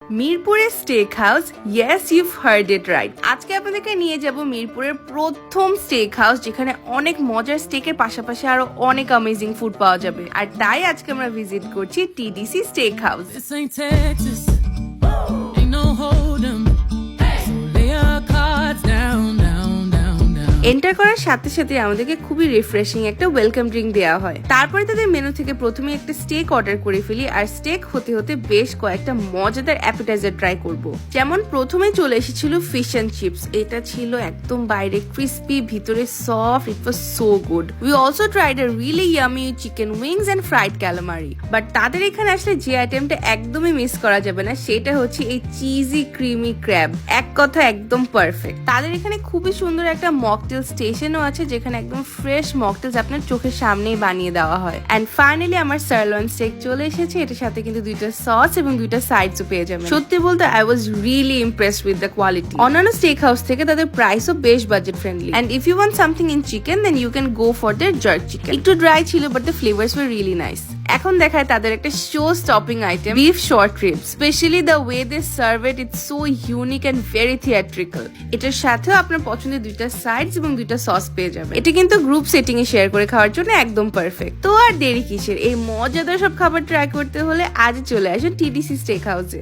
মিরপুরের steak house, yes you've heard it right. আজকে আপনাদেরকে নিয়ে যাব মিরপুরের প্রথম স্টেক হাউস, যেখানে অনেক মজার স্টেকের পাশাপাশি আরো অনেক অ্যামেজিং ফুড পাওয়া যাবে। আর তাই আজকে আমরা ভিজিট করছি TDC stake house. This ain't Texas. Ain't no hold'em. So lay your cards down, down, down, down. Enter করার সাথে সাথে আমাদেরকে খুবই রিফ্রেশিং একটা ওয়েলকাম ড্রিঙ্ক দেওয়া হয়। তারপরে তাদের মেনু থেকে প্রথমে একটা স্টেক অর্ডার করে ফেলি, আর স্টেক হতে হতে বেশ কয়েকটা মজাদার অ্যাপিটাইজার ট্রাই করব। যেমন প্রথমে চলে এসেছিল ফিশ এন্ড চিপস। এটা ছিল একদম বাইরে ক্রিস্পি, ভিতরে soft. It was so good. We also tried a really yummy chicken wings and fried calamari. But তাদের এখানে আসলে যে আইটেমটা একদমই মিস করা যাবে না, সেটা হচ্ছে এই চিজি ক্রিমি ক্র্যাব। এক কথা একদম পারফেক্ট। তাদের এখানে খুবই সুন্দর একটা মকটেল স্টেশনও আছে, যেখানে একদম ফ্রেশ মকটেলস আপনার চোখের সামনেই বানিয়ে দেওয়া হয়। এন্ড ফাইনালি আমার সারলন স্টেক চলে এসেছে। এটার সাথে কিন্তু দুইটা সস এবং দুইটা সাইডসও পেয়ে যাবেন। সত্যি বলতে I was really impressed with the quality. অন্যান্য স্টেক হাউস থেকে তাদের প্রাইসও বেশ budget friendly. And if you want something in chicken, then you can go for the jerk chicken. একটু ড্রাই ছিল, but the flavours were really nice. এখন দেখায় তাদের একটা show stopping item, beef short ribs. Specially the way they serve it, it's so unique and very theatrical. এটার সাথেও আপনার পছন্দের দুইটা সাইডস এবং দুইটা সস পেয়ে যাবেন। এটা কিন্তু গ্রুপ সেটিং এ শেয়ার করে খাওয়ার জন্য একদম পারফেক্ট। তো আর দেরি কিসের, এই মজাদার সব খাবার ট্রাই করতে হলে আজ চলে আসুন টিডিসি স্টেক হাউসে।